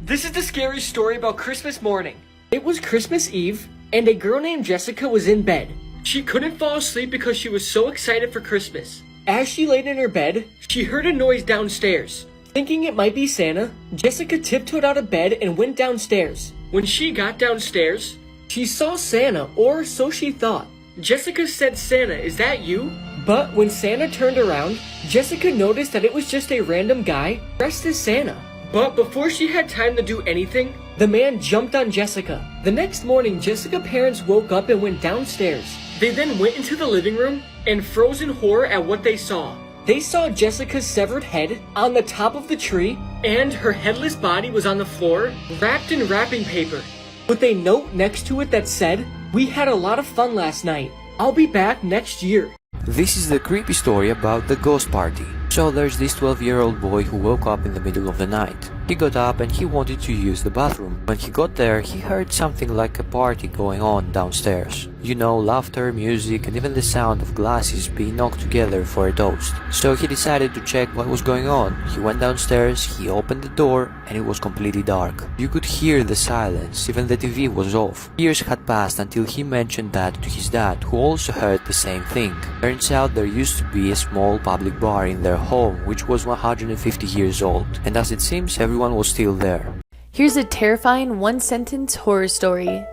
This is the scary story about Christmas morning. It was Christmas Eve, and a girl named Jessica was in bed. She couldn't fall asleep because she was so excited for Christmas. As she laid in her bed, she heard a noise downstairs. Thinking it might be Santa, Jessica tiptoed out of bed and went downstairs. When she got downstairs, she saw Santa, or so she thought. Jessica said, "Santa, is that you?" But when Santa turned around, Jessica noticed that it was just a random guy dressed as Santa. But before she had time to do anything, the man jumped on Jessica. The next morning, Jessica's parents woke up and went downstairs. They then went into the living room and froze in horror at what they saw. They saw Jessica's severed head on the top of the tree, and her headless body was on the floor, wrapped in wrapping paper, with a note next to it that said, "We had a lot of fun last night. I'll be back next year." This is the creepy story about the ghost party. So there's this 12-year-old boy who woke up in the middle of the night. He got up and he wanted to use the bathroom. When he got there, he heard something like a party going on downstairs. You know, laughter, music, and even the sound of glasses being knocked together for a toast. So he decided to check what was going on. He went downstairs, he opened the door, and it was completely dark. You could hear the silence, even the TV was off. Years had passed until he mentioned that to his dad, who also heard the same thing. Turns out there used to be a small public bar in their home, which was 150 years old, and as it seems, everyone was still there. Here's a terrifying one-sentence horror story.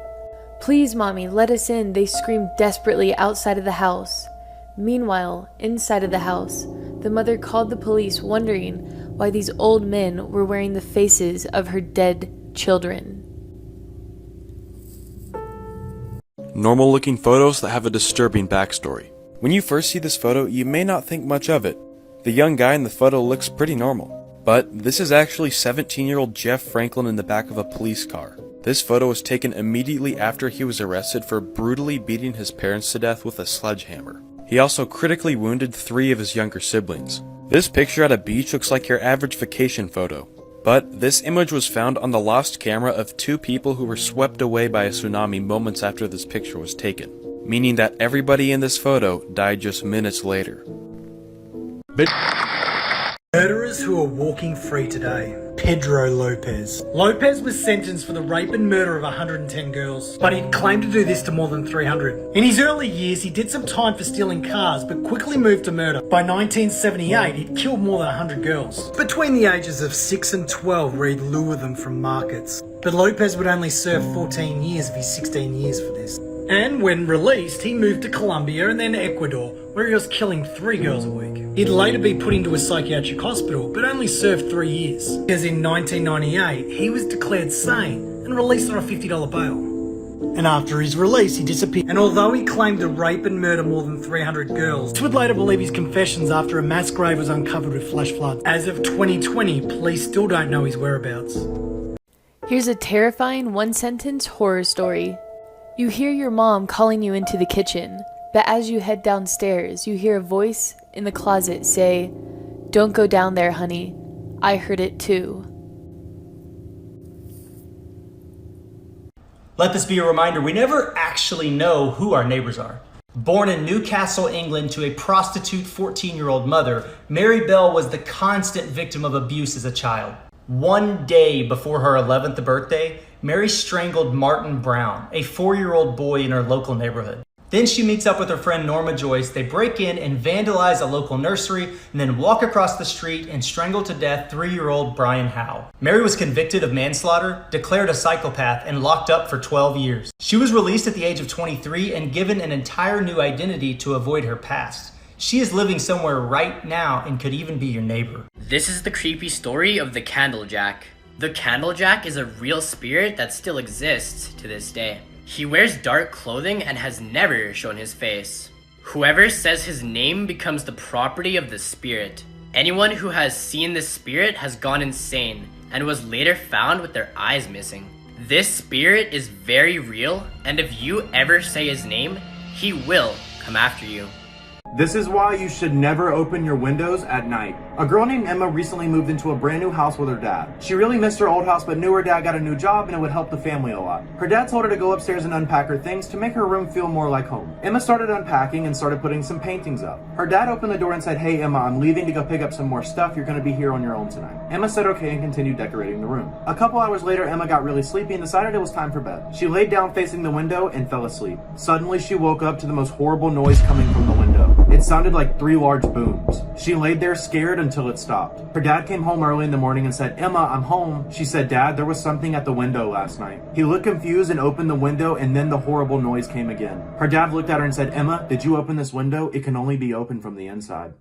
"Please, Mommy, let us in," they screamed desperately outside of the house. Meanwhile, inside of the house, the mother called the police, wondering why these old men were wearing the faces of her dead children. Normal looking photos that have a disturbing backstory. When you first see this photo, you may not think much of it. The young guy in the photo looks pretty normal. But this is actually 17-year-old Jeff Franklin in the back of a police car. This photo was taken immediately after he was arrested for brutally beating his parents to death with a sledgehammer. He also critically wounded 3 of his younger siblings. This picture at a beach looks like your average vacation photo. But this image was found on the lost camera of 2 people who were swept away by a tsunami moments after this picture was taken, meaning that everybody in this photo died just minutes later. Murderers who are walking free today. Pedro Lopez. Lopez was sentenced for the rape and murder of 110 girls, but he claimed to do this to more than 300. In his early years, he did some time for stealing cars, but quickly moved to murder. By 1978, he'd killed more than 100 girls. Between the ages of 6 and 12, where he'd lure them from markets. But Lopez would only serve 14 years of his 16 years for this. And when released, he moved to Colombia and then Ecuador, where he was killing 3 girls a week. He'd later be put into a psychiatric hospital, but only served 3 years. Because in 1998, he was declared sane and released on a $50 bail. And after his release, he disappeared. And although he claimed to rape and murder more than 300 girls, would later believe his confessions after a mass grave was uncovered with flash floods. As of 2020, police still don't know his whereabouts. Here's a terrifying one-sentence horror story. You hear your mom calling you into the kitchen, but as you head downstairs, you hear a voice in the closet say, "Don't go down there, honey. I heard it too." Let this be a reminder, we never actually know who our neighbors are. Born in Newcastle, England to a prostitute 14-year-old mother, Mary Bell was the constant victim of abuse as a child. One day before her 11th birthday, Mary strangled Martin Brown, a 4-year-old boy in her local neighborhood. Then she meets up with her friend Norma Joyce. They break in and vandalize a local nursery and then walk across the street and strangle to death 3-year-old Brian Howe. Mary was convicted of manslaughter, declared a psychopath, and locked up for 12 years. She was released at the age of 23 and given an entire new identity to avoid her past. She is living somewhere right now and could even be your neighbor. This is the creepy story of the Candlejack. The Candlejack is a real spirit that still exists to this day. He wears dark clothing and has never shown his face. Whoever says his name becomes the property of the spirit. Anyone who has seen this spirit has gone insane and was later found with their eyes missing. This spirit is very real, and if you ever say his name, he will come after you. This is why you should never open your windows at night. A girl named Emma recently moved into a brand new house with her dad. She really missed her old house but knew her dad got a new job and it would help the family a lot. Her dad told her to go upstairs and unpack her things to make her room feel more like home. Emma started unpacking and started putting some paintings up. Her dad opened the door and said, "Hey Emma, I'm leaving to go pick up some more stuff. You're going to be here on your own tonight." Emma said okay and continued decorating the room. A couple hours later, Emma got really sleepy and decided it was time for bed. She laid down facing the window and fell asleep. Suddenly, she woke up to the most horrible noise coming from the window. It sounded like 3 large booms. She laid there scared until it stopped. Her dad came home early in the morning and said, "Emma, I'm home." She said, "Dad, there was something at the window last night." He looked confused and opened the window, and then the horrible noise came again. Her dad looked at her and said, "Emma, did you open this window? It can only be opened from the inside."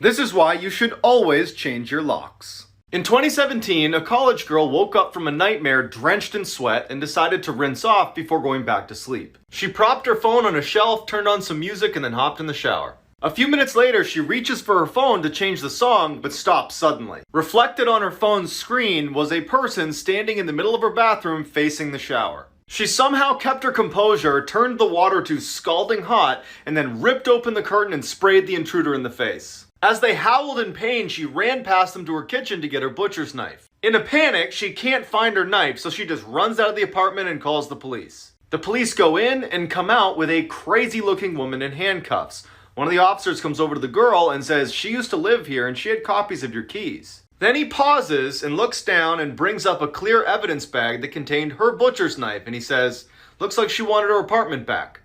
This is why you should always change your locks. In 2017, a college girl woke up from a nightmare drenched in sweat and decided to rinse off before going back to sleep. She propped her phone on a shelf, turned on some music, and then hopped in the shower. A few minutes later, she reaches for her phone to change the song, but stops suddenly. Reflected on her phone's screen was a person standing in the middle of her bathroom facing the shower. She somehow kept her composure, turned the water to scalding hot, and then ripped open the curtain and sprayed the intruder in the face. As they howled in pain, she ran past them to her kitchen to get her butcher's knife. In a panic, she can't find her knife, so she just runs out of the apartment and calls the police. The police go in and come out with a crazy-looking woman in handcuffs. One of the officers comes over to the girl and says she used to live here and she had copies of your keys. Then he pauses and looks down and brings up a clear evidence bag that contained her butcher's knife, and he says, "Looks like she wanted her apartment back."